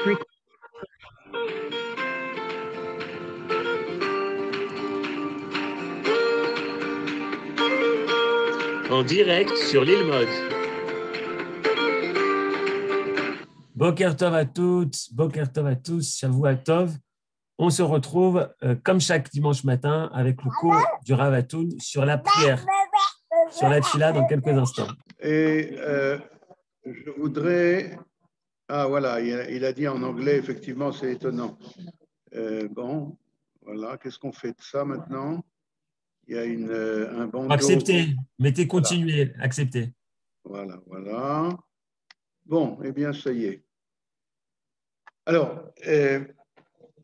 En direct sur l'île Mode. Boker Tov à toutes, Boker Tov à tous, Shavua Tov. On se retrouve comme chaque dimanche matin avec le cours du Rav Atoun sur la prière, sur la tfila dans quelques instants. Et je voudrais... Ah voilà, il a dit en anglais, effectivement, c'est étonnant. Bon, voilà, qu'est-ce qu'on fait de ça maintenant? Il y a un bandeau. Acceptez, mettez continuer, voilà. Acceptez. Voilà, voilà. Bon, eh bien, ça y est. Alors,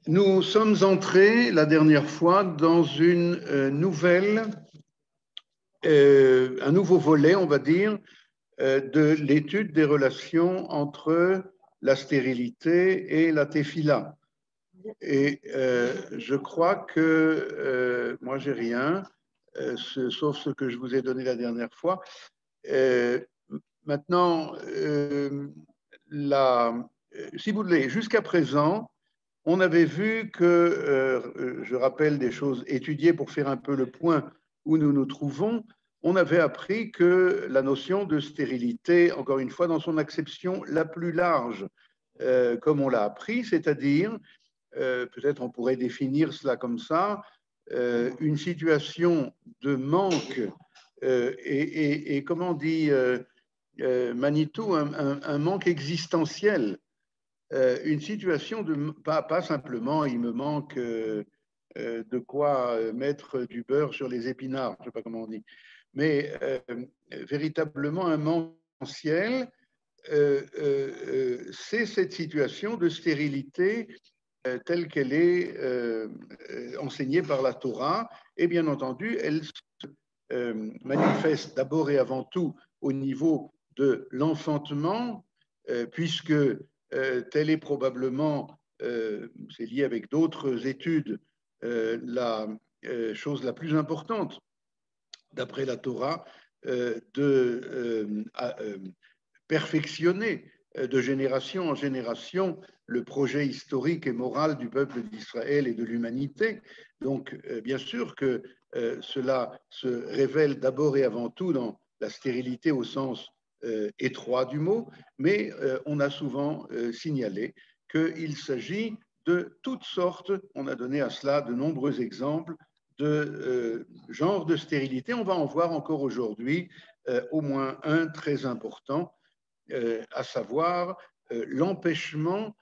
nous sommes entrés la dernière fois dans une un nouveau volet, on va dire, de l'étude des relations entre la stérilité et la téphila. Et je crois que moi, j'ai rien, sauf ce que je vous ai donné la dernière fois. Maintenant, si vous voulez, jusqu'à présent, on avait vu que, je rappelle des choses étudiées pour faire un peu le point où nous nous trouvons, on avait appris que la notion de stérilité, encore une fois, dans son acception la plus large, comme on l'a appris, c'est-à-dire, peut-être on pourrait définir cela comme ça, une situation de manque et comment dit Manitou, un manque existentiel, une situation de pas simplement il me manque de quoi mettre du beurre sur les épinards, je ne sais pas comment on dit, mais véritablement un manque essentiel, c'est cette situation de stérilité telle qu'elle est enseignée par la Torah, et bien entendu, elle se manifeste d'abord et avant tout au niveau de l'enfantement, puisque telle est probablement, c'est lié avec d'autres études, la chose la plus importante, d'après la Torah, de perfectionner de génération en génération le projet historique et moral du peuple d'Israël et de l'humanité. Donc, bien sûr que cela se révèle d'abord et avant tout dans la stérilité au sens étroit du mot, mais on a souvent signalé qu'il s'agit de toutes sortes, on a donné à cela de nombreux exemples de genres de stérilité. On va en voir encore aujourd'hui au moins un très important, à savoir l'empêchement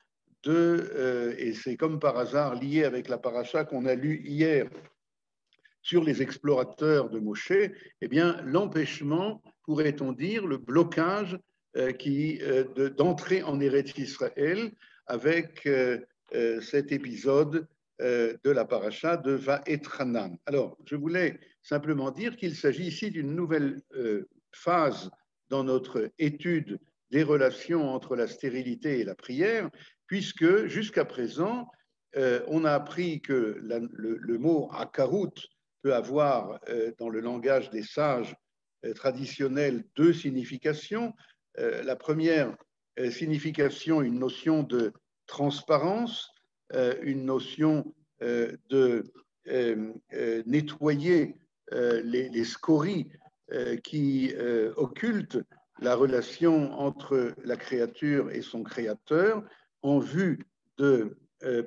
de, et c'est comme par hasard lié avec la paracha qu'on a lue hier sur les explorateurs de Moshe, eh bien l'empêchement, pourrait-on dire, le blocage d'entrer en Eretz Israël avec cet épisode de la paracha de Vaetranan. Alors, je voulais simplement dire qu'il s'agit ici d'une nouvelle phase dans notre étude des relations entre la stérilité et la prière, puisque jusqu'à présent, on a appris que le mot akarut peut avoir, dans le langage des sages traditionnels, deux significations. La première signification, une notion de transparence, une notion de nettoyer les scories qui occultent la relation entre la créature et son créateur en vue de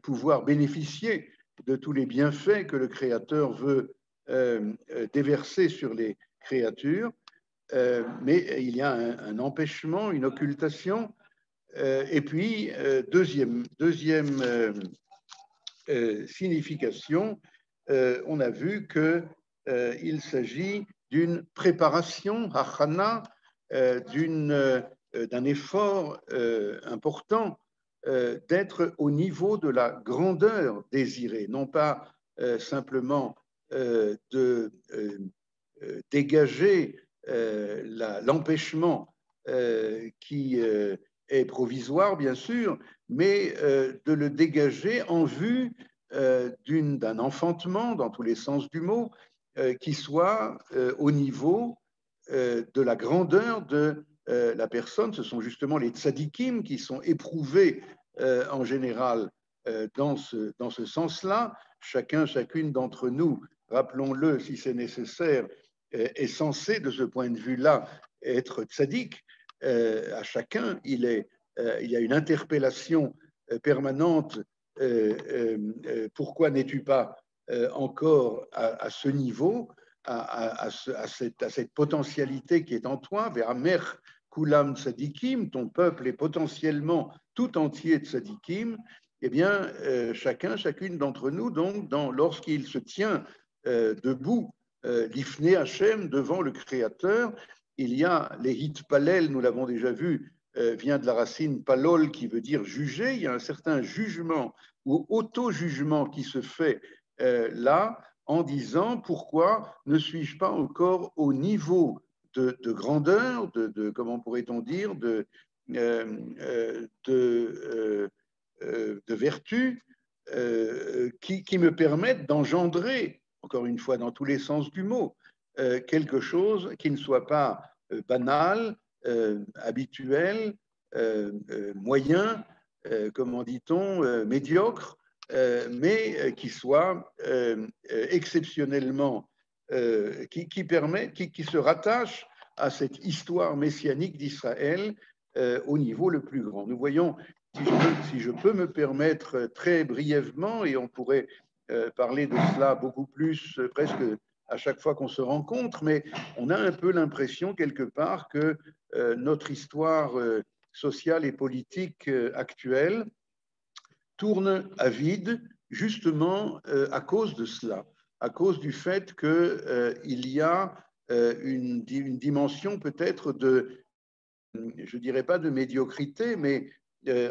pouvoir bénéficier de tous les bienfaits que le créateur veut déverser sur les créatures. Mais il y a un empêchement, une occultation. Et puis, deuxième signification, on a vu qu'il s'agit d'une préparation, hachana, d'un effort important d'être au niveau de la grandeur désirée, non pas simplement de dégager l'empêchement qui est provisoire, bien sûr, mais de le dégager en vue d'un enfantement, dans tous les sens du mot, qui soit au niveau de la grandeur de la personne. Ce sont justement les tzadikim qui sont éprouvés en général dans ce sens-là. Chacune d'entre nous, rappelons-le si c'est nécessaire, est censé de ce point de vue-là être tzaddik. À chacun, il y a une interpellation permanente. Pourquoi n'es-tu pas encore à ce niveau, à cette potentialité qui est en toi, vers Amer Kulam Tzadikim, ton peuple est potentiellement tout entier Tzadikim. Eh bien, chacune d'entre nous, donc, lorsqu'il se tient debout, l'Ifné Hachem, devant le Créateur, il y a les hitpalel, nous l'avons déjà vu, vient de la racine palol qui veut dire juger. Il y a un certain jugement ou auto-jugement qui se fait là en disant pourquoi ne suis-je pas encore au niveau de grandeur, comment pourrait-on dire, de vertu qui me permettent d'engendrer, encore une fois dans tous les sens du mot, quelque chose qui ne soit pas banal, habituel, moyen, comment dit-on, médiocre, mais qui soit exceptionnellement, qui se rattache à cette histoire messianique d'Israël au niveau le plus grand. Nous voyons, si je peux me permettre très brièvement, et on pourrait parler de cela beaucoup plus presque à chaque fois qu'on se rencontre, mais on a un peu l'impression quelque part que notre histoire sociale et politique actuelle tourne à vide justement à cause de cela, à cause du fait qu'il y a une dimension peut-être de, je dirais pas de médiocrité, mais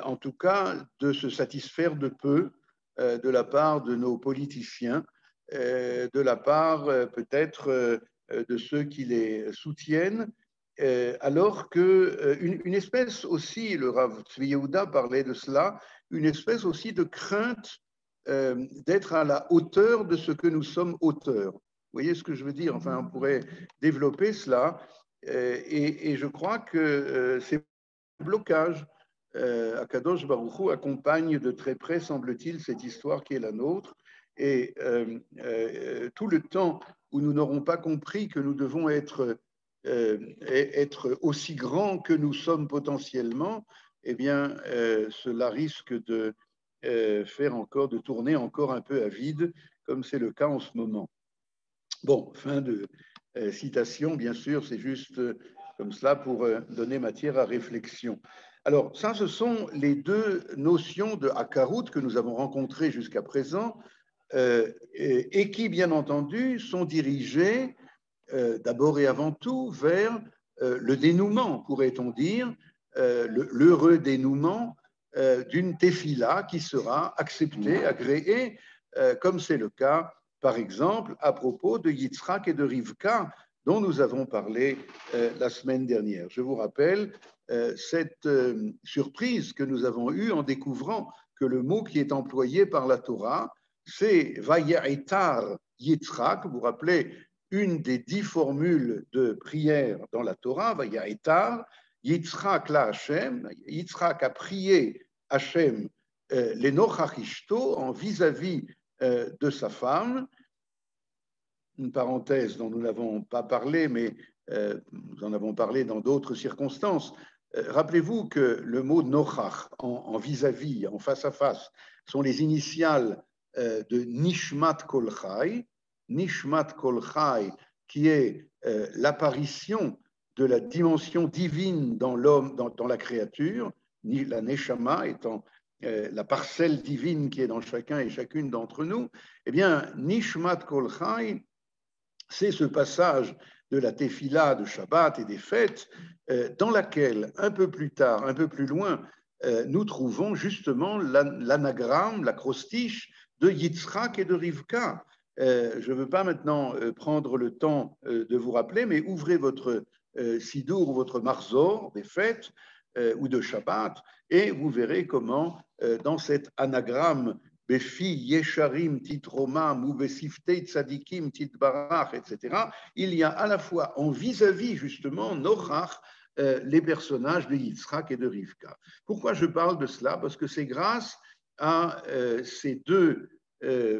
en tout cas de se satisfaire de peu de la part de nos politiciens, de la part peut-être de ceux qui les soutiennent, alors qu'une espèce aussi, le Rav Tzvi Yehuda parlait de cela, une espèce aussi de crainte d'être à la hauteur de ce que nous sommes auteurs. Vous voyez ce que je veux dire? Enfin, on pourrait développer cela, et je crois que c'est un blocage. Akadosh Baruch Hu accompagne de très près, semble-t-il, cette histoire qui est la nôtre, et tout le temps où nous n'aurons pas compris que nous devons être aussi grands que nous sommes potentiellement, eh bien, cela risque de de tourner encore un peu à vide, comme c'est le cas en ce moment. Bon, fin de citation, bien sûr, c'est juste comme cela pour donner matière à réflexion. Alors, ça, ce sont les deux notions de Hakarut que nous avons rencontrées jusqu'à présent et qui, bien entendu, sont dirigées d'abord et avant tout vers le dénouement, pourrait-on dire, l'heureux dénouement d'une tefila qui sera acceptée, agréée, comme c'est le cas, par exemple, à propos de Yitzhak et de Rivka, dont nous avons parlé la semaine dernière. Je vous rappelle cette surprise que nous avons eue en découvrant que le mot qui est employé par la Torah, c'est Vaya'itar Yitzhak. Vous vous rappelez, une des 10 formules de prière dans la Torah, Vaya'itar, Yitzhak la Hashem, Yitzhak a prié Hashem l'Enochach Ishto en vis-à-vis de sa femme. Une parenthèse dont nous n'avons pas parlé, mais nous en avons parlé dans d'autres circonstances. Rappelez-vous que le mot Nochach, en vis-à-vis, en face à face, sont les initiales de Nishmat Kol Chai. Nishmat Kol Chai, qui est l'apparition de la dimension divine dans l'homme, dans la créature, la Neshama étant la parcelle divine qui est dans chacun et chacune d'entre nous. Eh bien, Nishmat Kol Chai, c'est ce passage de la Tefila de Shabbat et des fêtes dans laquelle, un peu plus tard, un peu plus loin, nous trouvons justement l'anagramme, l'acrostiche de Yitzhak et de Rivka. Je ne veux pas maintenant prendre le temps de vous rappeler, mais ouvrez votre Sidour ou votre Marzor des fêtes ou de Shabbat et vous verrez comment dans cet anagramme Befi Yesharim Titromam ou Besiftei Tzadikim Titbarach, etc., il y a à la fois en vis-à-vis justement Nochach les personnages de Yitzhak et de Rivka. Pourquoi je parle de cela? Parce que c'est grâce à ces deux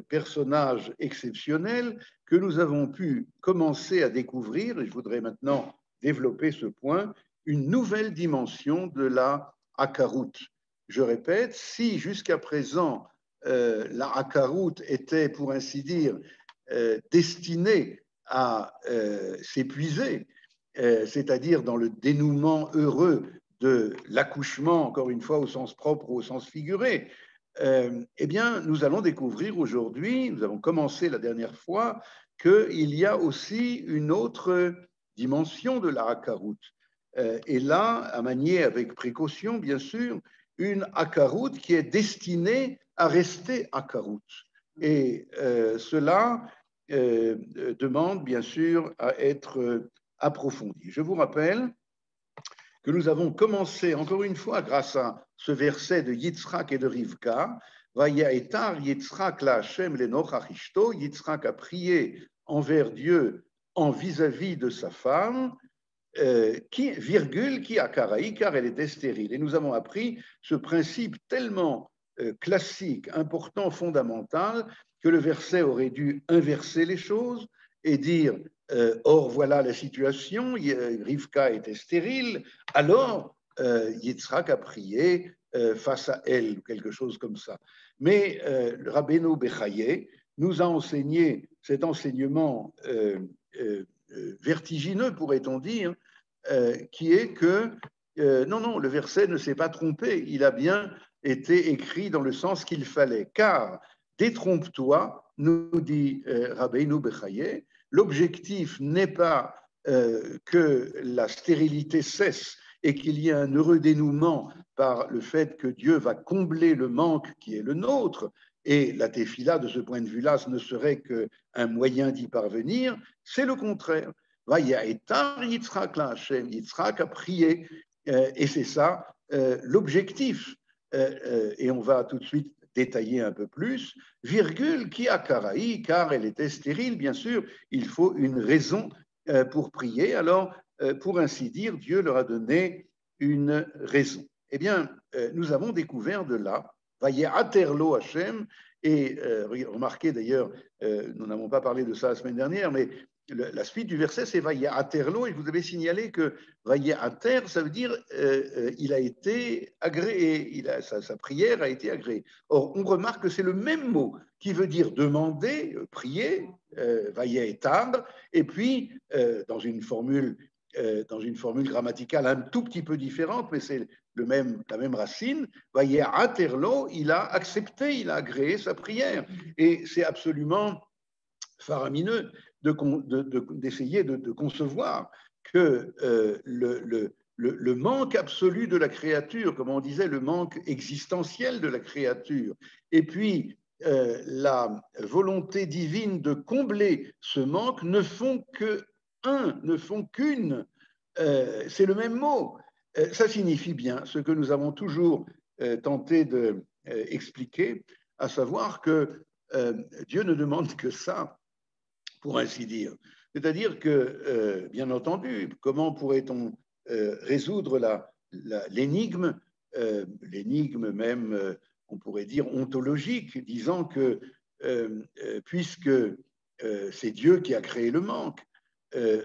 personnages exceptionnels que nous avons pu commencer à découvrir, et je voudrais maintenant développer ce point, une nouvelle dimension de la Hakarout. Je répète, si jusqu'à présent la Hakarout était, pour ainsi dire, destinée à s'épuiser, c'est-à-dire dans le dénouement heureux de l'accouchement, encore une fois au sens propre ou au sens figuré, eh bien, nous allons découvrir aujourd'hui, nous avons commencé la dernière fois, qu'il y a aussi une autre dimension de la Hakarout. Et là, à manier avec précaution, bien sûr, une Hakarout qui est destinée à rester Hakarout. Et cela demande, bien sûr, à être approfondi. Je vous rappelle que nous avons commencé, encore une fois, grâce à ce verset de Yitzhak et de Rivka, Vayaetar Yitzhak la Hashem lenochach ishto, Yitzhak a prié envers Dieu en vis-à-vis de sa femme, qui a karaï, car elle était stérile. Et nous avons appris ce principe tellement classique, important, fondamental, que le verset aurait dû inverser les choses et dire or voilà la situation, Rivka était stérile, alors Yitzhak a prié face à elle, ou quelque chose comme ça. Mais le Rabbeinu Bechaye nous a enseigné cet enseignement vertigineux, pourrait-on dire, qui est que non, le verset ne s'est pas trompé, il a bien été écrit dans le sens qu'il fallait, car détrompe-toi, nous dit Rabbeinu Bechaye, l'objectif n'est pas que la stérilité cesse et qu'il y ait un heureux dénouement par le fait que Dieu va combler le manque qui est le nôtre, et la tefila, de ce point de vue-là, ce ne serait qu'un moyen d'y parvenir, c'est le contraire. Yitzhak la Hashem, Yitzhak a prié, et c'est ça l'objectif. Et on va tout de suite détailler un peu plus, virgule, qui a karaï, car elle était stérile, bien sûr, il faut une raison pour prier. Alors, pour ainsi dire, Dieu leur a donné une raison. Eh bien, nous avons découvert de là, Vayeaterlo Hashem, et remarquez d'ailleurs, nous n'avons pas parlé de ça la semaine dernière, mais la suite du verset, c'est Vayeaterlo, et je vous avais signalé que Vayeater, ça veut dire il a été agréé, sa prière a été agréée. Or, on remarque que c'est le même mot qui veut dire demander, prier, Vayeetar, et puis dans une formule grammaticale un tout petit peu différente, mais c'est la même racine, Vayeaterlo, il a accepté, il a agréé sa prière. Et c'est absolument faramineux d'essayer de concevoir que le manque absolu de la créature, comme on disait, le manque existentiel de la créature, et puis la volonté divine de combler ce manque ne font qu'une. C'est le même mot. Ça signifie bien ce que nous avons toujours tenté d'expliquer, à savoir que Dieu ne demande que ça, pour ainsi dire. C'est-à-dire que, bien entendu, comment pourrait-on résoudre l'énigme même, on pourrait dire, ontologique, disant que puisque c'est Dieu qui a créé le manque,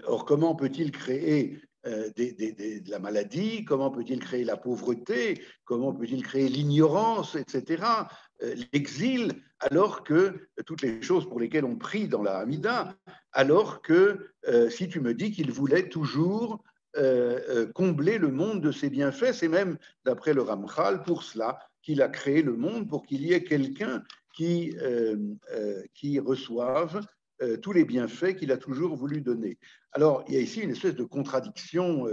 or comment peut-il créer de la maladie, comment peut-il créer la pauvreté, comment peut-il créer l'ignorance, etc., l'exil, alors que toutes les choses pour lesquelles on prie dans la Hamida, alors que si tu me dis qu'il voulait toujours combler le monde de ses bienfaits, c'est même, d'après le Ramchal, pour cela qu'il a créé le monde, pour qu'il y ait quelqu'un qui reçoive tous les bienfaits qu'il a toujours voulu donner. Alors, il y a ici une espèce de contradiction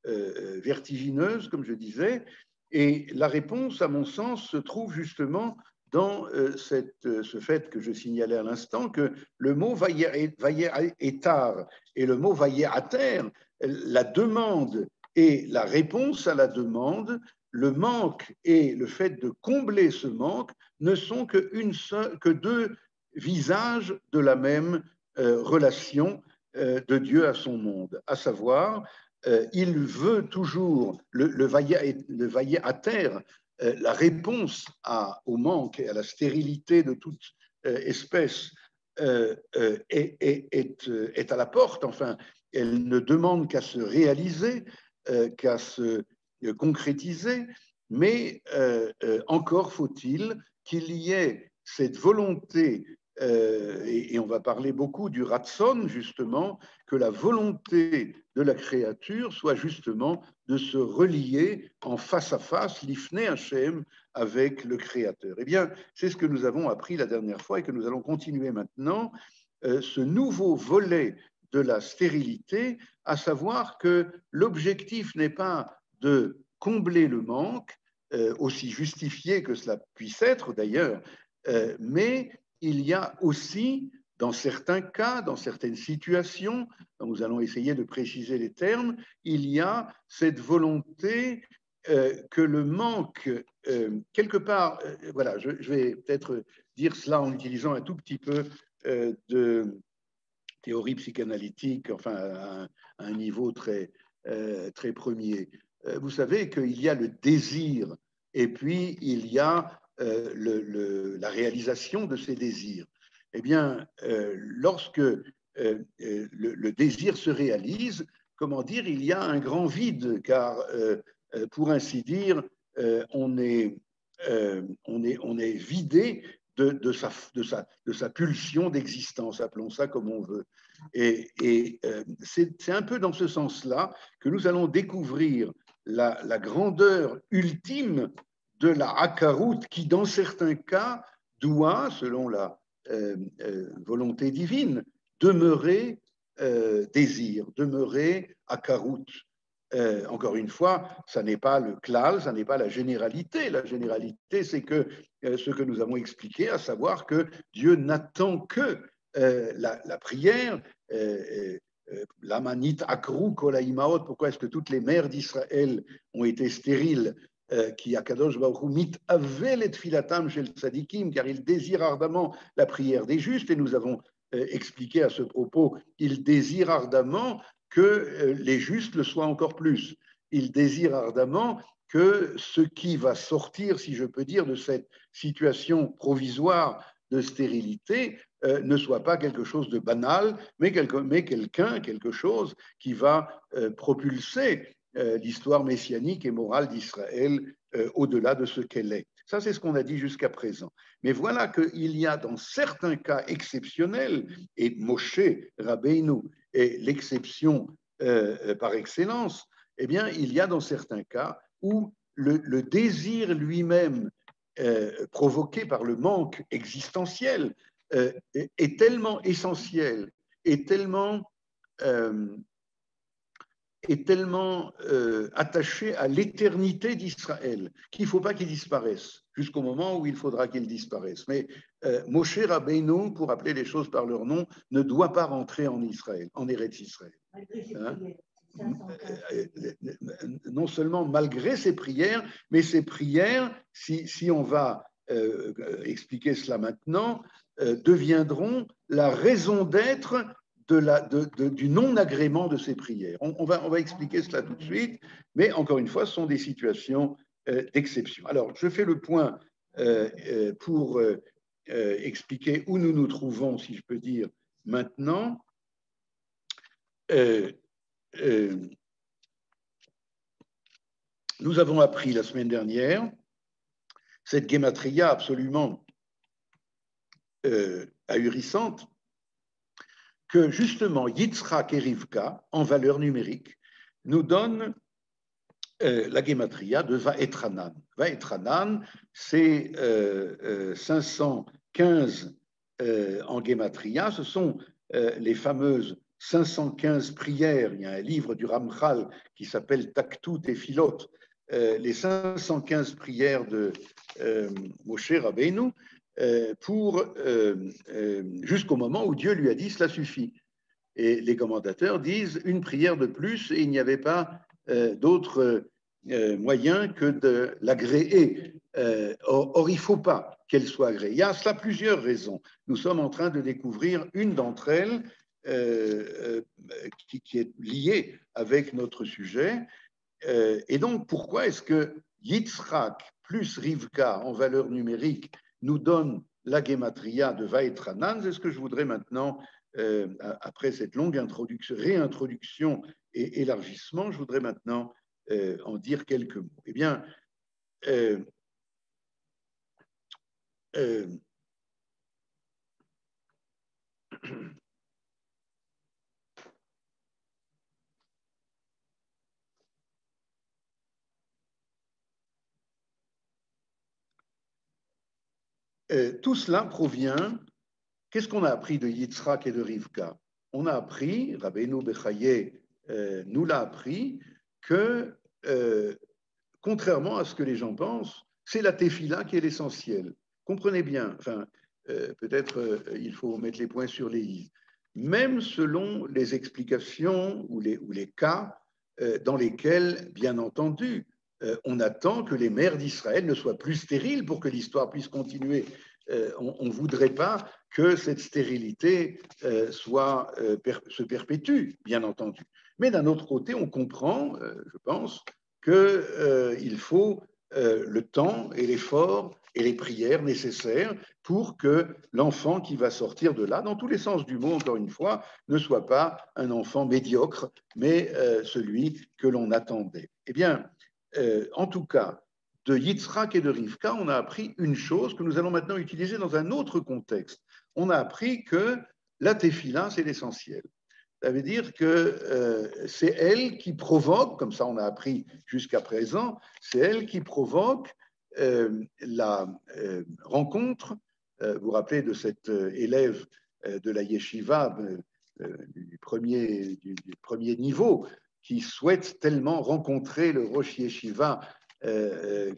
vertigineuse, comme je disais, et la réponse, à mon sens, se trouve justement dans ce fait que je signalais à l'instant, que le mot vaye'etar et le mot vaye'ater, la demande et la réponse à la demande, le manque et le fait de combler ce manque ne sont que deux visages de la même relation de Dieu à son monde, à savoir il veut toujours le vailler à terre. La réponse au manque et à la stérilité de toute espèce est à la porte. Enfin, elle ne demande qu'à se réaliser, qu'à se concrétiser, mais encore faut-il qu'il y ait cette volonté, et on va parler beaucoup du ratson, justement, que la volonté de la créature soit justement de se relier en face à face, l'ifné Hachem, avec le Créateur. Eh bien, c'est ce que nous avons appris la dernière fois et que nous allons continuer maintenant, ce nouveau volet de la stérilité, à savoir que l'objectif n'est pas de combler le manque, aussi justifié que cela puisse être d'ailleurs, mais il y a aussi, dans certains cas, dans certaines situations, dont nous allons essayer de préciser les termes, il y a cette volonté que le manque, quelque part, voilà, je vais peut-être dire cela en utilisant un tout petit peu de théorie psychanalytique, enfin à un niveau très, très premier. Vous savez qu'il y a le désir et puis il y a la réalisation de ces désirs. Eh bien, lorsque le désir se réalise, comment dire, il y a un grand vide, car pour ainsi dire, on est vidé de sa pulsion d'existence, appelons ça comme on veut. Et c'est un peu dans ce sens-là que nous allons découvrir la grandeur ultime de la hakarout qui, dans certains cas, doit, selon la volonté divine, demeurer désir, demeurer hakarout. Encore une fois, ça n'est pas le klal, ça n'est pas la généralité. La généralité, c'est que ce que nous avons expliqué, à savoir que Dieu n'attend que la prière, l'amanit akru kol haimaot. Pourquoi est-ce que toutes les mères d'Israël ont été stériles? Qui akadosh baruch hu mit'avel et tfilatam shel tzadikim, car il désire ardemment la prière des justes, et nous avons expliqué à ce propos, il désire ardemment que les justes le soient encore plus. Il désire ardemment que ce qui va sortir, si je peux dire, de cette situation provisoire de stérilité ne soit pas quelque chose de banal, mais quelque chose qui va propulser l'histoire messianique et morale d'Israël au-delà de ce qu'elle est. Ça, c'est ce qu'on a dit jusqu'à présent. Mais voilà qu'il y a dans certains cas exceptionnels, et Moshe Rabbeinu est l'exception par excellence, eh bien, il y a dans certains cas où le désir lui-même provoqué par le manque existentiel est tellement essentiel, est tellement attaché à l'éternité d'Israël qu'il ne faut pas qu'il disparaisse jusqu'au moment où il faudra qu'il disparaisse. Mais Moshe Rabbeinu, pour appeler les choses par leur nom, ne doit pas rentrer en Israël, en Eretz Israël. Hein? Non seulement malgré ses prières, mais ses prières, si on va expliquer cela maintenant, deviendront la raison d'être du non-agrément de ces prières. On va expliquer cela tout de suite, mais encore une fois, ce sont des situations d'exception. Alors, je fais le point pour expliquer où nous nous trouvons, si je peux dire, maintenant. Nous avons appris la semaine dernière cette gématria absolument ahurissante, que justement Yitzhak et Rivka, en valeur numérique, nous donnent la gématria de Vaetranan. Vaetranan, c'est 515 en gématria, ce sont les fameuses 515 prières. Il y a un livre du Ramchal qui s'appelle Taktout et Philot, les 515 prières de Moshe Rabbeinu, jusqu'au moment où Dieu lui a dit « cela suffit ». Et les commentateurs disent une prière de plus et il n'y avait pas d'autre moyen que de l'agréer. Or, il ne faut pas qu'elle soit agréée. Il y a à cela plusieurs raisons. Nous sommes en train de découvrir une d'entre elles qui est lié avec notre sujet. Et donc, pourquoi est-ce que Yitzhak plus Rivka en valeur numérique nous donne la gématria de Vaetranan? C'est ce que je voudrais maintenant, après cette longue réintroduction et élargissement, je voudrais maintenant en dire quelques mots. Eh bien, tout cela provient, qu'est-ce qu'on a appris de Yitzhak et de Rivka? On a appris, Rabbeinu Bechaye nous l'a appris, que contrairement à ce que les gens pensent, c'est la tefila qui est l'essentiel. Comprenez bien, enfin, peut-être il faut mettre les points sur les i. Même selon les explications ou les cas dans lesquels, bien entendu, on attend que les mères d'Israël ne soient plus stériles pour que l'histoire puisse continuer. On ne voudrait pas que cette stérilité se perpétue, bien entendu. Mais d'un autre côté, on comprend, je pense, qu'il faut le temps et l'effort et les prières nécessaires pour que l'enfant qui va sortir de là, dans tous les sens du mot, encore une fois, ne soit pas un enfant médiocre, mais celui que l'on attendait. Eh bien, en tout cas, de Yitzhak et de Rivka, on a appris une chose que nous allons maintenant utiliser dans un autre contexte. On a appris que la tefila, c'est l'essentiel. Ça veut dire que c'est elle qui provoque, comme ça on a appris jusqu'à présent, c'est elle qui provoque la rencontre. Vous vous rappelez de cet élève de la yeshiva du premier niveau qui souhaite tellement rencontrer le Rosh Yeshiva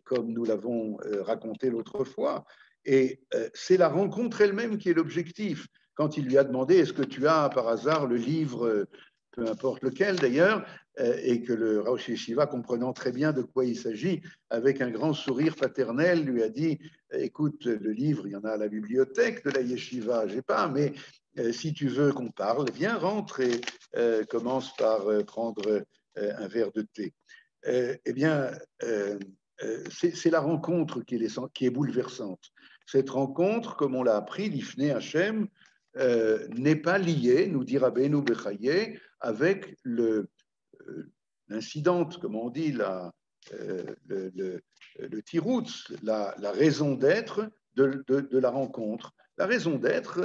comme nous l'avons raconté l'autre fois. Et c'est la rencontre elle-même qui est l'objectif. Quand il lui a demandé « Est-ce que tu as par hasard le livre, peu importe lequel d'ailleurs », et que le Rosh Yeshiva, comprenant très bien de quoi il s'agit, avec un grand sourire paternel, lui a dit « Écoute, le livre, il y en a à la bibliothèque de la Yeshiva, j'ai pas, mais si tu veux qu'on parle, viens, rentre et commence par prendre un verre de thé. » Eh bien, c'est la rencontre qui est bouleversante. Cette rencontre, comme on l'a appris, l'Ifnei Hachem, n'est pas liée, nous dit Rabbeinu Bechaye, avec l'incidente, comme on dit, le tiroutz, la raison d'être de la rencontre. La raison d'être,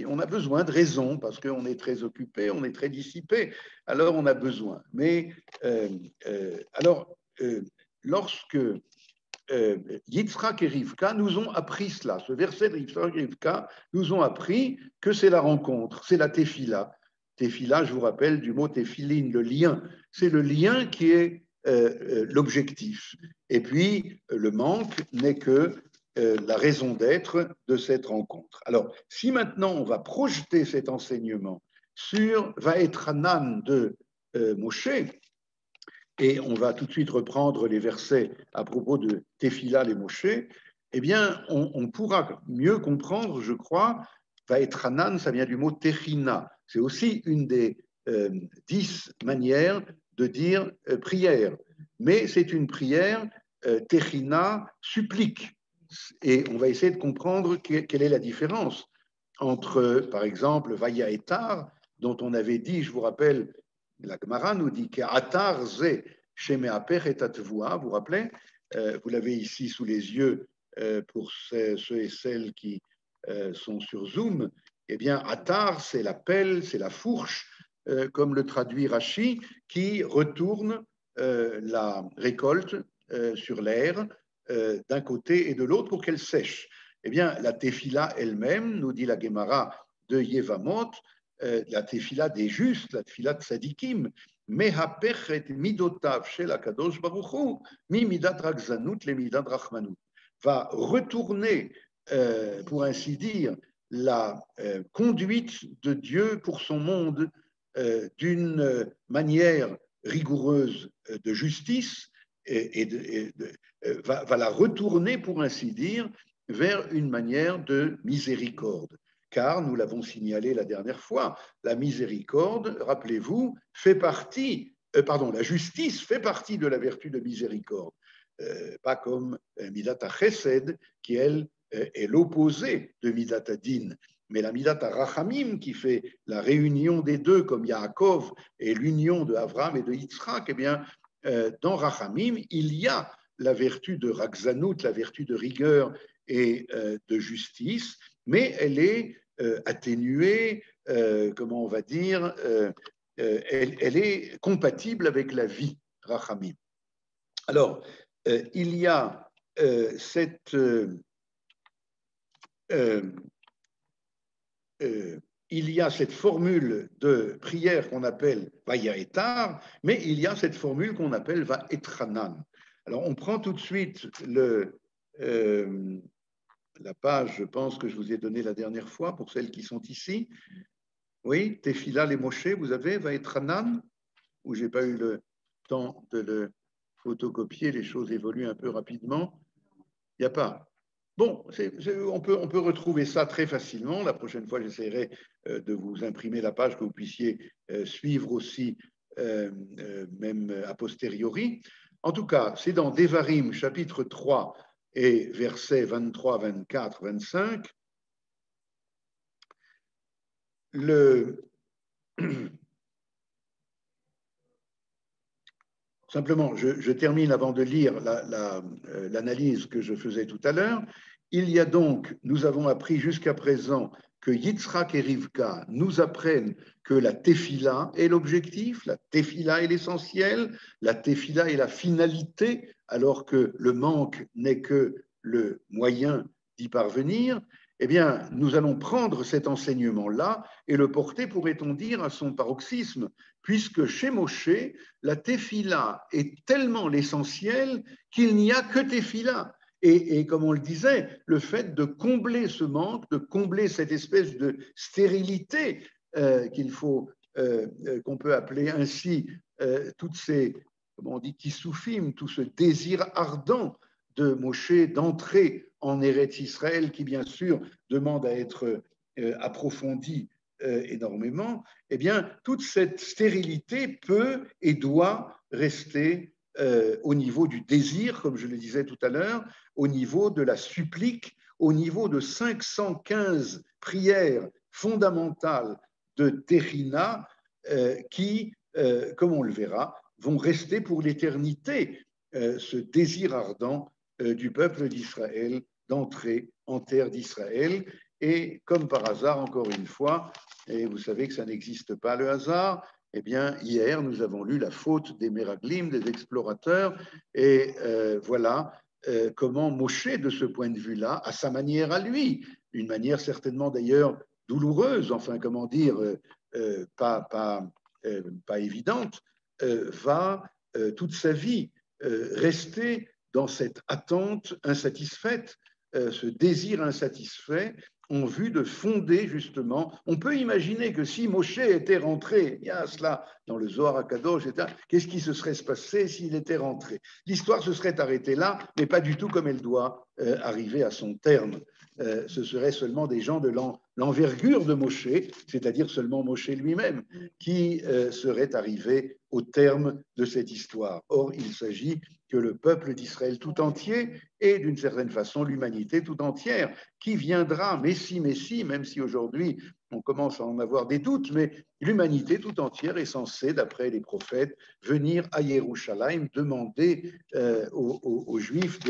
on a besoin de raison parce qu'on est très occupé, on est très dissipé, alors on a besoin. Mais lorsque Yitzhak et Rivka nous ont appris cela, ce verset de Yitzhak et Rivka nous ont appris que c'est la rencontre, c'est la tefila. Tefila, je vous rappelle du mot tefilin, le lien. C'est le lien qui est l'objectif. Et puis, le manque n'est que la raison d'être de cette rencontre. Alors, si maintenant on va projeter cet enseignement sur Vaetranan de Moshe, et on va tout de suite reprendre les versets à propos de Tefila les Moshe, eh bien, on pourra mieux comprendre, je crois, Vaetranan, ça vient du mot Techina. C'est aussi une des 10 manières de dire prière. Mais c'est une prière, Techina, supplique. Et on va essayer de comprendre quelle est la différence entre, par exemple, Vaya Etar, dont on avait dit, je vous rappelle, la Gemara nous dit qu'Atar ze shemeaper et atvoa, vous vous rappelez, vous l'avez ici sous les yeux pour ceux et celles qui sont sur Zoom. Eh bien, Atar, c'est la pelle, c'est la fourche, comme le traduit Rashi, qui retourne la récolte sur l'air d'un côté et de l'autre pour qu'elle sèche. Eh bien, la tefila elle-même, nous dit la Gemara de Yevamot, la tefila des justes, la tefila de Tzadikim, mehapechet midotav shel HaKadosh Baruch Hu, mi midat rakzanut le midat rachmanut, va retourner, pour ainsi dire, la conduite de Dieu pour son monde d'une manière rigoureuse de justice va la retourner, pour ainsi dire, vers une manière de miséricorde. car nous l'avons signalé la dernière fois, la miséricorde, rappelez-vous, fait partie, la justice fait partie de la vertu de miséricorde, pas comme Midata Chesed, qui elle est l'opposé de Midata Din. Mais la Midata Rachamim, qui fait la réunion des deux, comme Yaakov et l'union de Avram et de Yitzhak, eh bien, dans Rachamim, il y a la vertu de Rakzanout, la vertu de rigueur et de justice, mais elle est atténuée, comment on va dire, elle est compatible avec la vie, Rachamim. Alors, il y a cette formule de prière qu'on appelle Vayaetar, mais il y a cette formule qu'on appelle Vaetranan. Alors, on prend tout de suite la page, je pense, que je vous ai donnée la dernière fois, pour celles qui sont ici. Oui, Tefila les Moshe, vous avez Vaetranan, où je n'ai pas eu le temps de le photocopier, les choses évoluent un peu rapidement. Il n'y a pas. Bon, on peut retrouver ça très facilement. La prochaine fois, j'essaierai de vous imprimer la page, que vous puissiez suivre aussi, même a posteriori. En tout cas, c'est dans Devarim, chapitre 3, et versets 23, 24, 25. Simplement, je termine avant de lire l'analyse que je faisais tout à l'heure. Il y a donc, nous avons appris jusqu'à présent que Yitzhak et Rivka nous apprennent que la tefila est l'objectif, la tefila est l'essentiel, la tefila est la finalité, alors que le manque n'est que le moyen d'y parvenir. Eh bien, nous allons prendre cet enseignement-là et le porter, pourrait-on dire, à son paroxysme, puisque chez Moshe, la tefila est tellement l'essentiel qu'il n'y a que tefila. Et comme on le disait, le fait de combler ce manque, de combler cette espèce de stérilité qu'on peut appeler ainsi, toutes ces, comment on dit, tissoufim, tout ce désir ardent de Moshe d'entrer en Eretz Israël, qui bien sûr demande à être approfondi énormément, eh bien, toute cette stérilité peut et doit rester au niveau du désir, comme je le disais tout à l'heure, au niveau de la supplique, au niveau de 515 prières fondamentales de Tehina qui, comme on le verra, vont rester pour l'éternité ce désir ardent du peuple d'Israël d'entrer en terre d'Israël. Et comme par hasard, encore une fois, et vous savez que ça n'existe pas le hasard, eh bien, hier, nous avons lu la faute des Meraglim, des explorateurs, et voilà comment Moshe, de ce point de vue-là, à sa manière à lui, une manière certainement d'ailleurs douloureuse, enfin, comment dire, pas évidente, va toute sa vie rester dans cette attente insatisfaite, ce désir insatisfait, en vue de fonder justement. On peut imaginer que si Moshe était rentré, il y a cela dans le Zohar HaKadosh, qu'est-ce qui se serait passé s'il était rentré? L'histoire se serait arrêtée là, mais pas du tout comme elle doit arriver à son terme. Ce seraient seulement des gens de l'envergure de Moshe, c'est-à-dire seulement Moshe lui-même, qui serait arrivé au terme de cette histoire. Or, il s'agit que le peuple d'Israël tout entier et d'une certaine façon l'humanité tout entière qui viendra, Messie, même si aujourd'hui on commence à en avoir des doutes, mais l'humanité tout entière est censée, d'après les prophètes, venir à Yerushalayim demander aux Juifs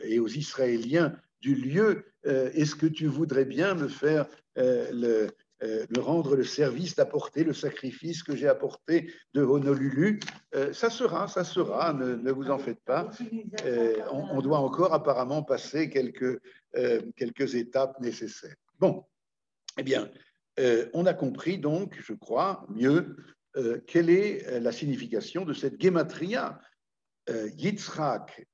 et aux Israéliens du lieu, est-ce que tu voudrais bien me faire me rendre le service d'apporter le sacrifice que j'ai apporté de Honolulu? Ça sera, ne vous en faites pas. On doit encore apparemment passer quelques étapes nécessaires. Bon, eh bien, on a compris donc, je crois, mieux, quelle est la signification de cette gématria Yitzhak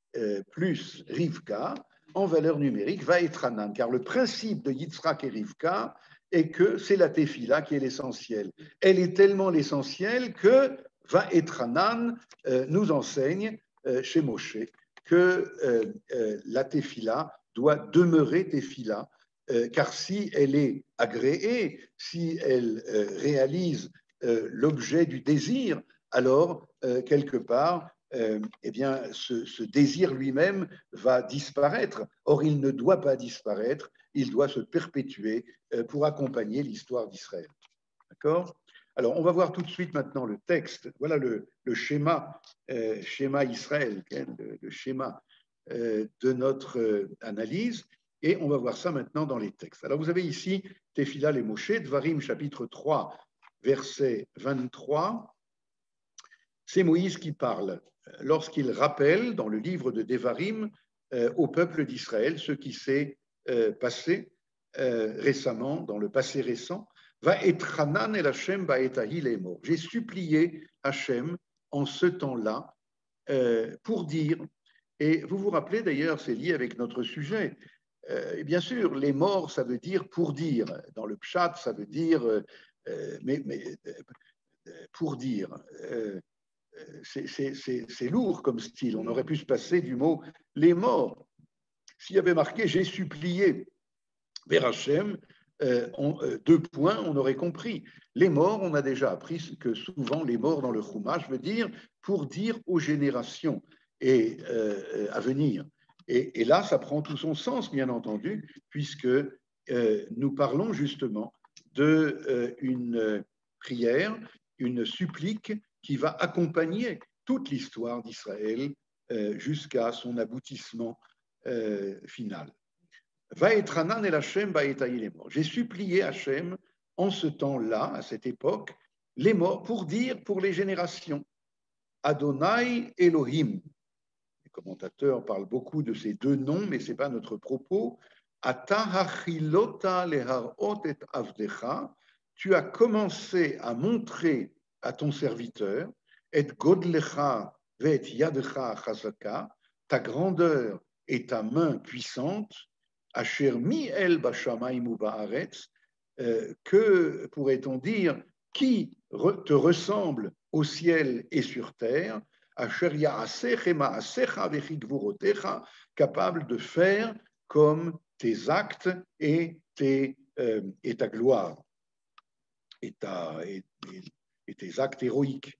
plus Rivka en valeur numérique Vaetranan, car le principe de Yitzhak et Rivka est que c'est la tefila qui est l'essentiel. Elle est tellement l'essentiel que Vaetranan nous enseigne chez Moshe que la tefila doit demeurer tefila, car si elle est agréée, si elle réalise l'objet du désir, alors quelque part, eh bien, ce désir lui-même va disparaître. Or, il ne doit pas disparaître, il doit se perpétuer pour accompagner l'histoire d'Israël. D'accord ? Alors, on va voir tout de suite maintenant le texte. Voilà le schéma, schéma Israël, le schéma de notre analyse. Et on va voir ça maintenant dans les textes. Alors, vous avez ici Tefila les Moshe, Dvarim chapitre 3, verset 23. C'est Moïse qui parle lorsqu'il rappelle dans le livre de Devarim au peuple d'Israël ce qui s'est passé récemment, dans le passé récent. Va'etchanan el Hashem ba'etahi lemor. J'ai supplié Hashem en ce temps-là pour dire, et vous vous rappelez d'ailleurs, c'est lié avec notre sujet, et bien sûr, les morts, ça veut dire pour dire. Dans le pshat, ça veut dire, pour dire. C'est lourd comme style. On aurait pu se passer du mot les morts. S'il y avait marqué j'ai supplié vers Hachem, deux points, on aurait compris. Les morts, on a déjà appris que souvent les morts dans le Chumash veut dire pour dire aux générations et à venir. Et là, ça prend tout son sens, bien entendu, puisque nous parlons justement d'une prière, une supplique qui va accompagner toute l'histoire d'Israël jusqu'à son aboutissement final. Va'etranan el Hashem ba'etahi les morts. J'ai supplié Hashem en ce temps-là, à cette époque, les morts pour dire pour les générations Adonai Elohim. Les commentateurs parlent beaucoup de ces deux noms, mais ce n'est pas notre propos. Ata hachilota leharot et avdecha. Tu as commencé à montrer à ton serviteur et godlecha ve'et yadcha chazaka, ta grandeur et ta main puissante. Asher mi'el bashamayim u ba'aretz, que pourrait-on dire, qui te ressemble au ciel et sur terre, Asher ya'asech et ma'asecha vechigvurotecha, capable de faire comme tes actes et ta gloire, et tes actes héroïques.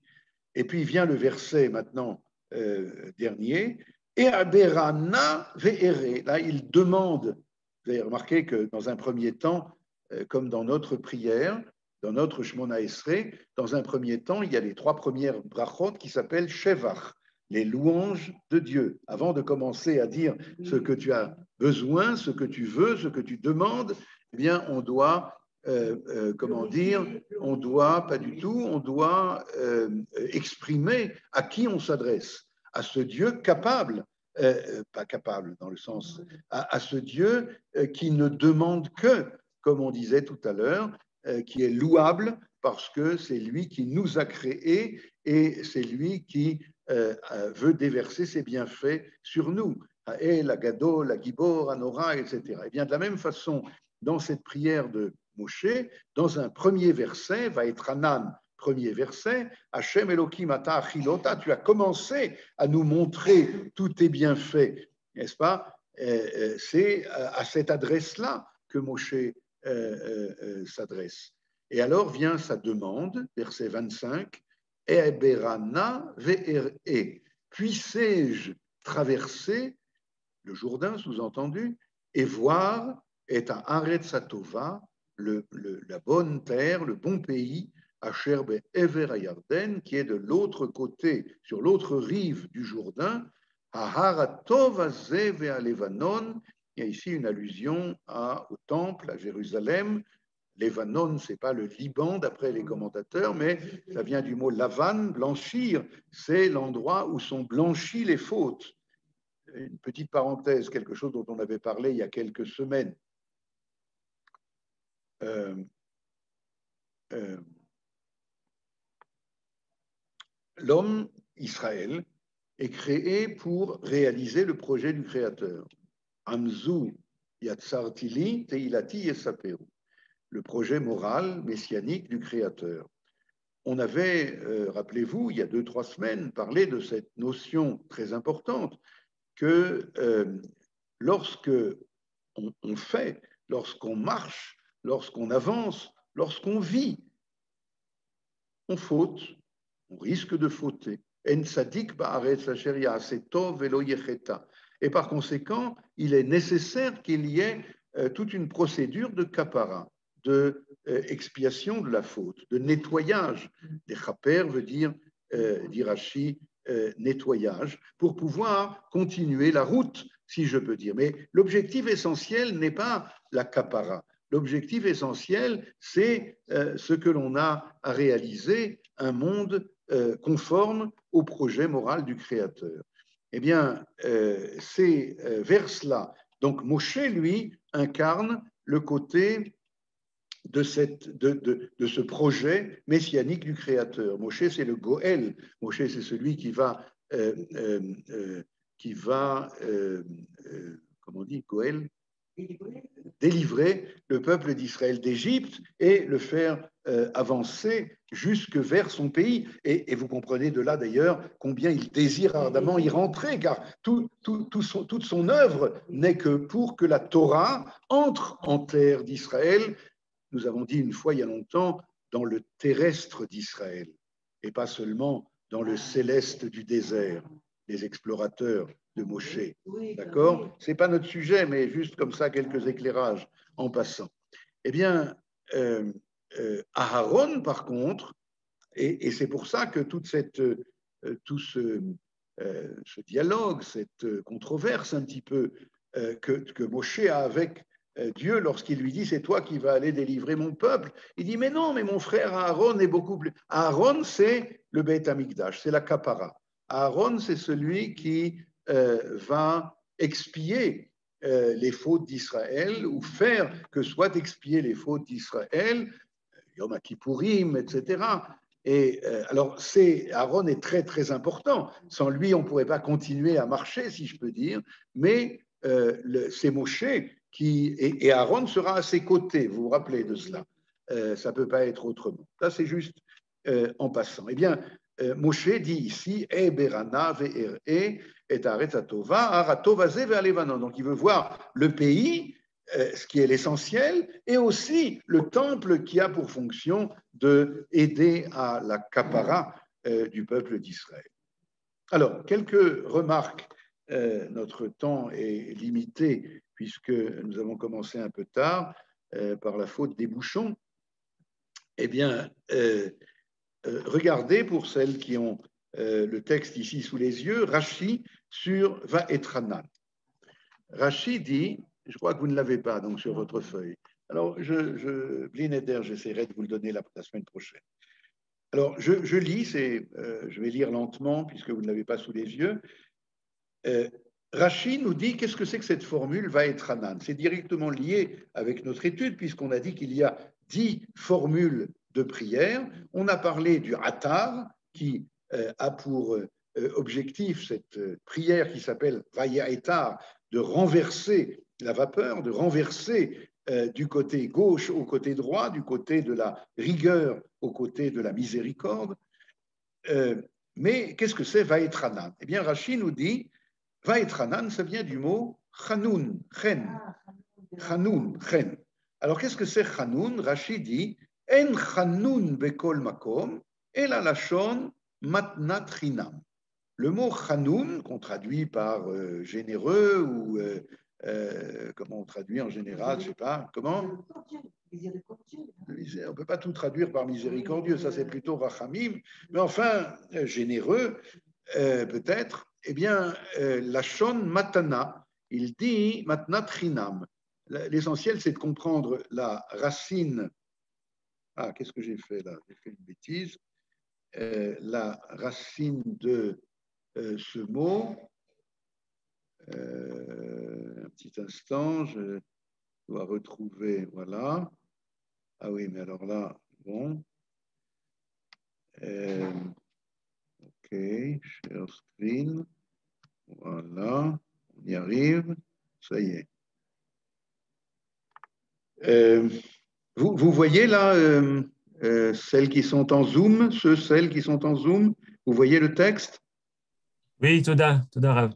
Et puis vient le verset maintenant dernier, et aberana ve'ere. Là, il demande. Vous avez remarqué que dans un premier temps, comme dans notre prière, dans notre Shmona Esrei, dans un premier temps, il y a les trois premières brachot qui s'appellent Shevach, les louanges de Dieu. Avant de commencer à dire ce que tu as besoin, ce que tu veux, ce que tu demandes, eh bien, on doit comment dire, on doit, pas du tout, on doit exprimer à qui on s'adresse, à ce Dieu capable, pas capable dans le sens, à ce Dieu qui ne demande que, comme on disait tout à l'heure, qui est louable parce que c'est lui qui nous a créés et c'est lui qui veut déverser ses bienfaits sur nous. Ha'el, Agado, la Gibor, Anora, etc. Et bien de la même façon, dans cette prière de Moshe, dans un premier verset, va être Anan, premier verset, Hashem Elohim ata achilota, tu as commencé à nous montrer tous tes bienfaits, n'est-ce pas? C'est à cette adresse-là que Moshe s'adresse. Et alors vient sa demande, verset 25, Eberana ve'ere, puissé-je traverser le Jourdain, sous-entendu, et voir est un Aretz Hatova, la bonne terre, le bon pays, Asher be'ever hayarden, qui est de l'autre côté, sur l'autre rive du Jourdain, Ahar hatov hazeh ve'alevanon. Il y a ici une allusion au temple, à Jérusalem. Levanon, ce n'est pas le Liban d'après les commentateurs, mais ça vient du mot lavan, blanchir, c'est l'endroit où sont blanchies les fautes. Une petite parenthèse, quelque chose dont on avait parlé il y a quelques semaines. L'homme, Israël, est créé pour réaliser le projet du Créateur. Amzu yatsartili teilati yesaperu, le projet moral messianique du Créateur. On avait, rappelez-vous, il y a 2-3 semaines, parlé de cette notion très importante que lorsque lorsqu'on marche, lorsqu'on avance, lorsqu'on vit, on faute, on risque de fauter. En tzadik ba'aretz asher ya'aseh tov velo yecheta. Et par conséquent, il est nécessaire qu'il y ait toute une procédure de kapara, de expiation de la faute, de nettoyage. Des chaper veut dire, dit Rashi, nettoyage, pour pouvoir continuer la route, si je peux dire. Mais l'objectif essentiel n'est pas la kapara. L'objectif essentiel, c'est ce que l'on a à réaliser, un monde conforme au projet moral du Créateur. Eh bien, c'est vers cela. Donc, Moshe, lui, incarne le côté de ce projet messianique du Créateur. Moshe, c'est le Goël. Moshe, c'est celui qui va comment on dit, Goël, délivrer le peuple d'Israël d'Égypte et le faire avancer jusque vers son pays. Et vous comprenez de là d'ailleurs combien il désire ardemment y rentrer, car toute son œuvre n'est que pour que la Torah entre en terre d'Israël. Nous avons dit une fois il y a longtemps, dans le terrestre d'Israël, et pas seulement dans le céleste du désert, les explorateurs de Moshe. D'accord ? Ce n'est pas notre sujet, mais juste comme ça, quelques éclairages en passant. Eh bien, Aharon, par contre, et c'est pour ça que tout ce dialogue, cette controverse un petit peu que Moshe a avec Dieu lorsqu'il lui dit « c'est toi qui vas aller délivrer mon peuple », il dit « mais non, mais mon frère Aaron est beaucoup plus… » Aaron, c'est le Beit Hamikdash, c'est la Kapara. Aaron, c'est celui qui va expier les fautes d'Israël ou faire que soient expiées les fautes d'Israël, Yom Kippourim, etc. Et alors, Aaron est très, très important. Sans lui, on ne pourrait pas continuer à marcher, si je peux dire, mais c'est Moshe et Aaron sera à ses côtés, vous vous rappelez de cela. Ça ne peut pas être autrement. Ça, c'est juste en passant. Eh bien, Moshe dit ici, E berana ve'ere et aretz atova, aratova ze ve'alevanon. Donc, il veut voir le pays, ce qui est l'essentiel, et aussi le temple qui a pour fonction d'aider à la kapara du peuple d'Israël. Alors, quelques remarques. Notre temps est limité puisque nous avons commencé un peu tard par la faute des bouchons. Eh bien, regardez pour celles qui ont le texte ici sous les yeux, Rashi sur Vaetranan. Rashi dit, je crois que vous ne l'avez pas donc sur votre feuille. Alors, Blinéder, j'essaierai de vous le donner la semaine prochaine. Alors, je lis, je vais lire lentement puisque vous ne l'avez pas sous les yeux. Rashi nous dit qu'est-ce que c'est que cette formule Vaetranan. C'est directement lié avec notre étude puisqu'on a dit qu'il y a 10 formules de prière. On a parlé du Atar qui a pour objectif cette prière qui s'appelle Vayaetar, de renverser la vapeur, de renverser du côté gauche au côté droit, du côté de la rigueur au côté de la miséricorde. Mais qu'est-ce que c'est Vaetranan? Eh bien, Rashi nous dit Vaetranan, ça vient du mot Chanoun, Chen. Chanoun, Chen. Alors, qu'est-ce que c'est Chanoun? Rashi dit En Chanoun bekol makom, ela lashon matnat chinam. Le mot Chanoun, qu'on traduit par généreux ou comment on traduit en général, je ne sais pas, comment? On ne peut pas tout traduire par miséricordieux, ça c'est plutôt Rachamim, mais enfin, généreux, peut-être. Eh bien, Lashon Matana, il dit Matnat Chinam. L'essentiel, c'est de comprendre la racine. Ah, qu'est-ce que j'ai fait là? J'ai fait une bêtise. La racine de ce mot. Un petit instant, je dois retrouver. Voilà. Ah oui, mais alors là, bon. Ok, share screen. Voilà, on y arrive. Ça y est. Vous voyez là celles qui sont en Zoom, celles qui sont en Zoom, vous voyez le texte? Oui, Toda Rav.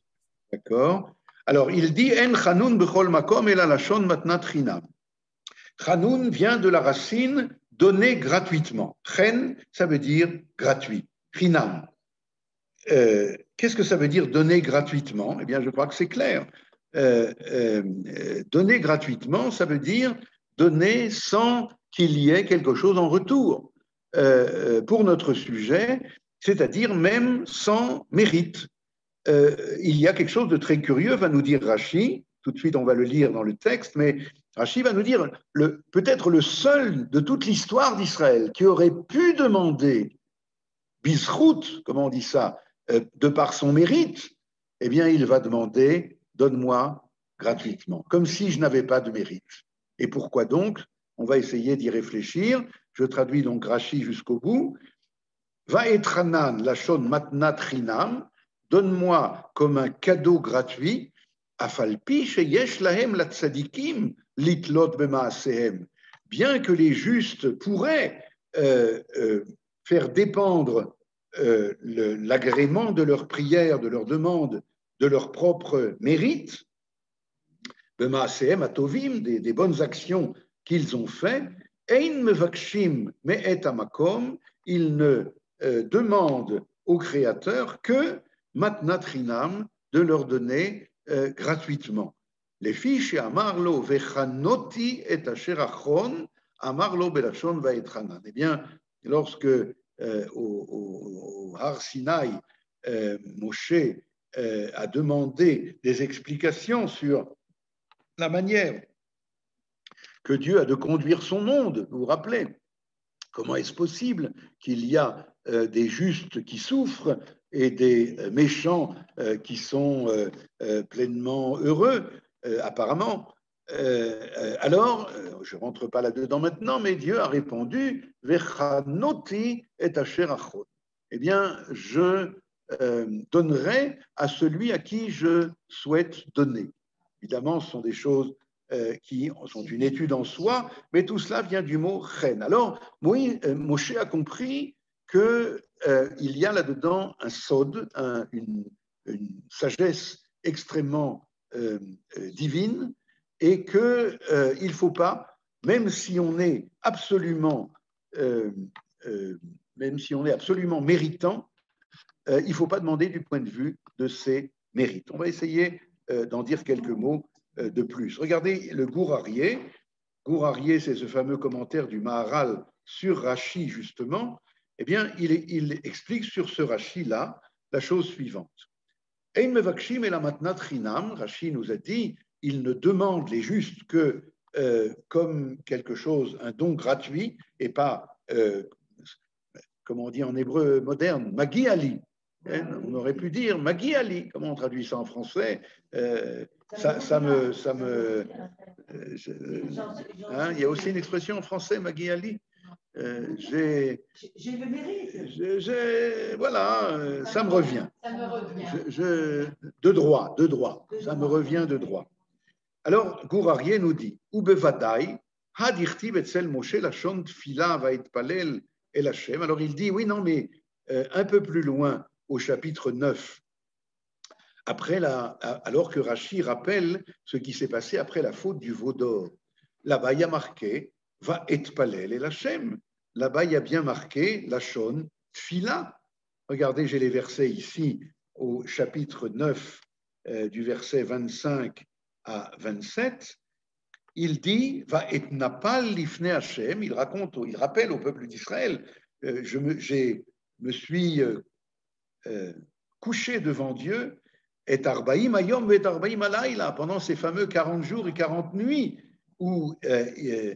D'accord. Alors, il dit En Chanoun bechol makom ela lashon matnat chinam. Chanoun vient de la racine donner gratuitement. Chen, ça veut dire gratuit. Chinam. Qu'est-ce que ça veut dire donner gratuitement? Eh bien, je crois que c'est clair. Donner gratuitement, ça veut dire donner sans qu'il y ait quelque chose en retour pour notre sujet, c'est-à-dire même sans mérite. Il y a quelque chose de très curieux, va nous dire Rashi, tout de suite on va le lire dans le texte, mais Rashi va nous dire peut-être le seul de toute l'histoire d'Israël qui aurait pu demander bisrout, comment on dit ça, de par son mérite, eh bien il va demander donne-moi gratuitement, comme si je n'avais pas de mérite. Et pourquoi donc? On va essayer d'y réfléchir. Je traduis donc Rashi jusqu'au bout. Va etranan lachon matnat chinam, donne-moi comme un cadeau gratuit, afalpi sheyesh lahem la tzadikim litlot bemaasehem, bien que les justes pourraient faire dépendre l'agrément de leurs prières, de leurs demandes, de leur propre mérite, bemaasehem atovim, des bonnes actions qu'ils ont fait, ein mevakshim me'et amakom, ils ne demande au Créateur que matnat chinam, de leur donner gratuitement. Les fiches amarlo vechanoti et asher achron amarlo belachon vaetranan. Eh bien, lorsque au Har Sinaï, Moshe a demandé des explications sur la manière que Dieu a de conduire son monde, vous vous rappelez, comment est-ce possible qu'il y a des justes qui souffrent et des méchants qui sont pleinement heureux, apparemment. Alors, je ne rentre pas là-dedans maintenant, mais Dieu a répondu « Vechanoti et asher achon ». Eh bien, je donnerai à celui à qui je souhaite donner. Évidemment, ce sont des choses qui sont une étude en soi, mais tout cela vient du mot « chen ». Alors, Moshe a compris qu'il y a là-dedans un sod, une sagesse extrêmement divine, et qu'il ne faut pas, même si on est absolument méritant, il ne faut pas demander du point de vue de ses mérites. On va essayer d'en dire quelques mots de plus. Regardez le Gourarié. Gourarié, c'est ce fameux commentaire du Maharal sur Rashi, justement. Eh bien, il explique sur ce Rashi-là la chose suivante. Ein mevakshim et la matnat chinam, Rashi nous a dit, il ne demande les justes que comme quelque chose, un don gratuit, et pas, comme on dit en hébreu moderne, magi ali. On aurait pu dire Magi Ali. Comment on traduit ça en français? Il y a aussi une expression en français, Magi Ali. J'ai le mérite. Voilà, ça me revient. De droit. Ça me revient de droit. Alors, Gourarié nous dit Ubevadai, hadirti betzel Moshe lachon tfila vaitpalel el Hashem. Alors il dit oui, non, mais un peu plus loin, au chapitre 9, alors que Rashi rappelle ce qui s'est passé après la faute du veau d'or. Là-bas, il y a marqué va etpalel el Hashem. Là-bas, il y a bien marqué lachon tfila. Regardez, j'ai les versets ici au chapitre 9, du verset 25 à 27. Il dit va et napal lifne Hashem. Il rappelle au peuple d'Israël je me suis couché devant Dieu et arbaïm ayom et arbaïm alayla, pendant ces fameux 40 jours et 40 nuits où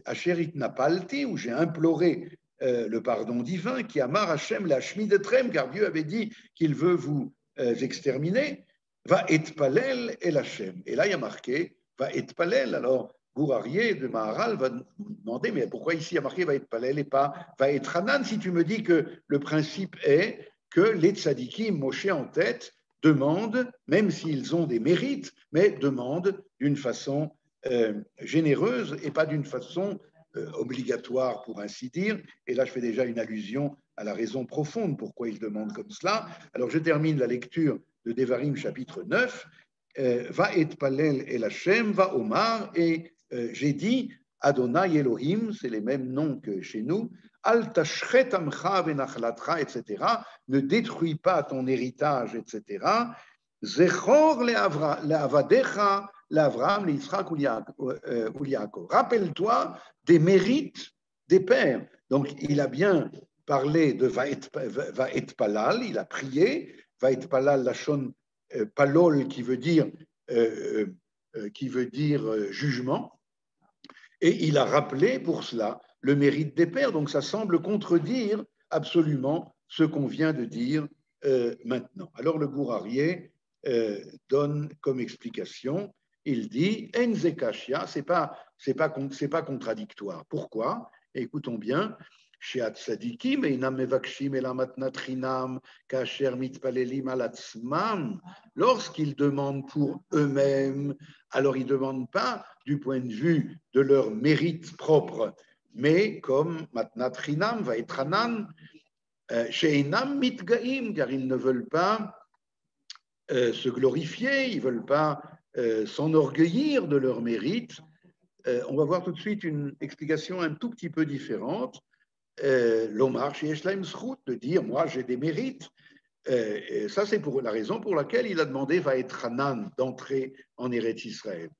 Asherit napalti, où j'ai imploré le pardon divin, qui amar Hashem la shmidetrem, car Dieu avait dit qu'il veut vous exterminer. Va etpalel el Hashem. Et là, il y a marqué va etpalel. Alors, Gourarié de Maharal va nous demander, mais pourquoi ici il y a marqué va etpalel et pas va etranan, si tu me dis que le principe est que les tzadikim, Moshe en tête, demandent, même s'ils ont des mérites, mais demandent d'une façon généreuse et pas d'une façon obligatoire, pour ainsi dire. Et là, je fais déjà une allusion à la raison profonde pourquoi ils demandent comme cela. Alors, je termine la lecture de Devarim, chapitre 9. Va etpalel el Hashem, va Omar, et j'ai dit Adonai Elohim, c'est les mêmes noms que chez nous. Al tashchet amcha venachlatra, etc. Ne détruis pas ton héritage, etc. Zechor le'avadecha, l'Avraham, l'Israël ou Yaakov. Rappelle-toi des mérites des pères. Donc, il a bien parlé de Va'et Palal, il a prié. Va'et Palal, lachon palol, qui veut dire jugement. Et il a rappelé pour cela le mérite des pères. Donc, ça semble contredire absolument ce qu'on vient de dire maintenant. Alors, le Gourarié donne comme explication, il dit Enzekashia, c'est pas contradictoire. Pourquoi? Écoutons bien. Lorsqu'ils demandent pour eux-mêmes, alors ils ne demandent pas du point de vue de leur mérite propre, mais comme matnat chinam va être anan, sheinam mitgaim, car ils ne veulent pas se glorifier, ils ne veulent pas s'enorgueillir de leur mérite. On va voir tout de suite une explication un tout petit peu différente. L'omar chez Yeshlaim Zchut, de dire moi j'ai des mérites. Et ça, c'est pour la raison pour laquelle il a demandé Vaêtre Hanan d'entrer en Eretz Israël.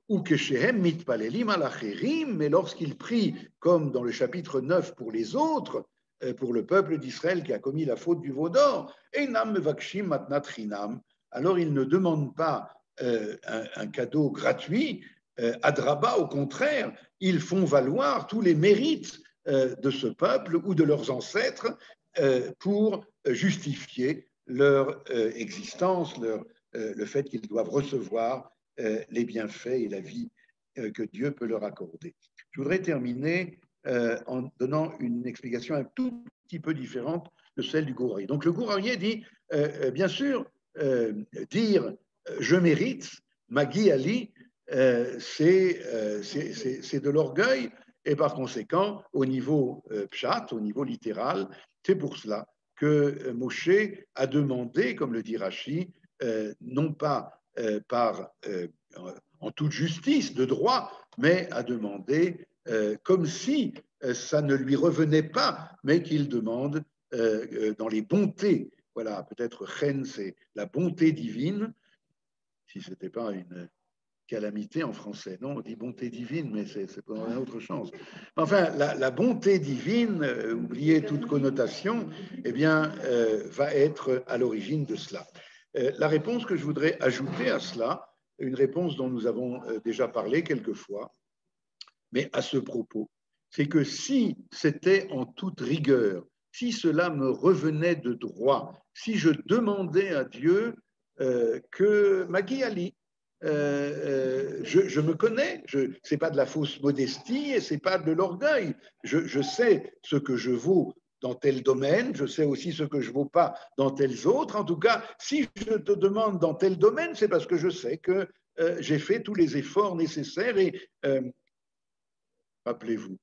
Ou que Shehem mitpalelim alacherim, mais lorsqu'il prie, comme dans le chapitre 9 pour les autres, pour le peuple d'Israël qui a commis la faute du veau d'or, Einam mevakshim matnat chinam, alors il ne demande pas un cadeau gratuit, adraba, au contraire, ils font valoir tous les mérites de ce peuple ou de leurs ancêtres pour justifier leur existence, le fait qu'ils doivent recevoir les bienfaits et la vie que Dieu peut leur accorder. Je voudrais terminer en donnant une explication un tout petit peu différente de celle du Gourarié. Donc le Gourarié dit, bien sûr, dire je mérite, Magi Ali, c'est de l'orgueil, et par conséquent, au niveau pshat, au niveau littéral, c'est pour cela que Moshe a demandé, comme le dit Rashi, non pas en toute justice de droit, mais a demandé comme si ça ne lui revenait pas, mais qu'il demande dans les bontés. Voilà, peut-être Chen, c'est la bonté divine, si ce n'était pas une calamité en français. Non, on dit bonté divine, mais c'est pour une autre chose. Enfin, la bonté divine, oubliez toute connotation, eh bien, va être à l'origine de cela. La réponse que je voudrais ajouter à cela, une réponse dont nous avons déjà parlé quelquefois, mais à ce propos, c'est que si c'était en toute rigueur, si cela me revenait de droit, si je demandais à Dieu que Magi Ali, je me connais, ce n'est pas de la fausse modestie et ce n'est pas de l'orgueil. Je sais ce que je vaux dans tel domaine, je sais aussi ce que je ne vaux pas dans tels autres. En tout cas, si je te demande dans tel domaine, c'est parce que je sais que j'ai fait tous les efforts nécessaires et rappelez-vous,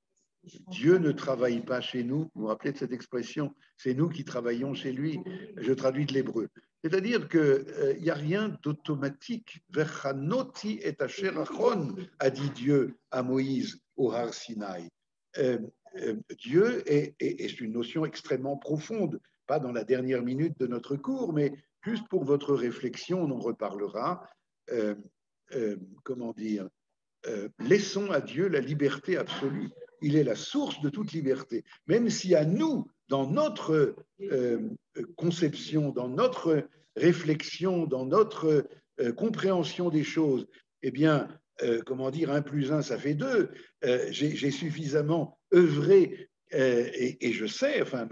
Dieu ne travaille pas chez nous. Vous vous rappelez de cette expression? C'est nous qui travaillons chez lui. Je traduis de l'hébreu. C'est-à-dire qu'il n'y a rien d'automatique. Vechanoti et asher achon, a dit Dieu à Moïse au Har Sinaï. Dieu est une notion extrêmement profonde, pas dans la dernière minute de notre cours, mais juste pour votre réflexion, on en reparlera. Comment dire? Laissons à Dieu la liberté absolue. Il est la source de toute liberté. Même si à nous, dans notre conception, dans notre réflexion, dans notre compréhension des choses, eh bien, comment dire, 1 plus 1, ça fait 2. J'ai suffisamment œuvré et je sais, enfin,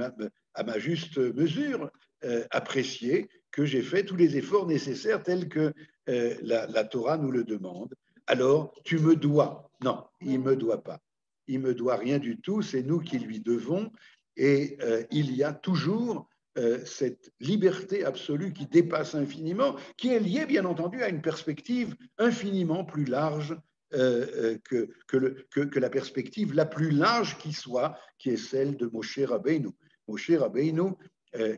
à ma juste mesure, apprécier que j'ai fait tous les efforts nécessaires tels que la Torah nous le demande. Alors, tu me dois. Non, il ne me doit pas. Il ne me doit rien du tout, c'est nous qui lui devons. Et il y a toujours cette liberté absolue qui dépasse infiniment, qui est liée, bien entendu, à une perspective infiniment plus large que la perspective la plus large qui soit, qui est celle de Moshe Rabbeinu. Moshe Rabbeinu,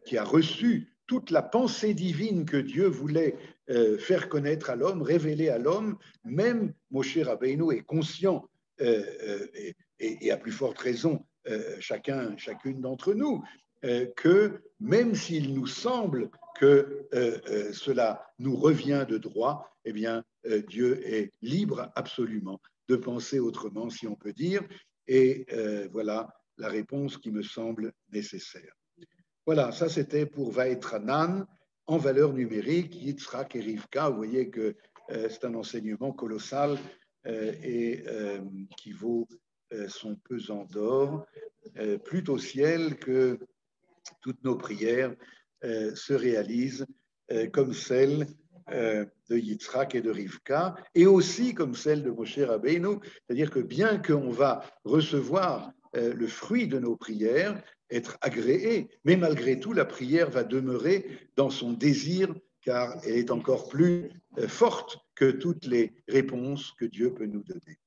qui a reçu toute la pensée divine que Dieu voulait faire connaître à l'homme, révéler à l'homme, même Moshe Rabbeinu est conscient et à plus forte raison chacune d'entre nous, que même s'il nous semble que cela nous revient de droit, eh bien, Dieu est libre absolument de penser autrement, si on peut dire, et voilà la réponse qui me semble nécessaire. Voilà, ça c'était pour Vaetranan en valeur numérique, Yitzhak et Rivka. Vous voyez que c'est un enseignement colossal et qui vaut son pesant d'or, plus au ciel que toutes nos prières se réalisent comme celle de Yitzhak et de Rivka, et aussi comme celle de Moshe Rabbeinu, c'est-à-dire que bien qu'on va recevoir le fruit de nos prières, être agréé, mais malgré tout, la prière va demeurer dans son désir, car elle est encore plus forte que toutes les réponses que Dieu peut nous donner.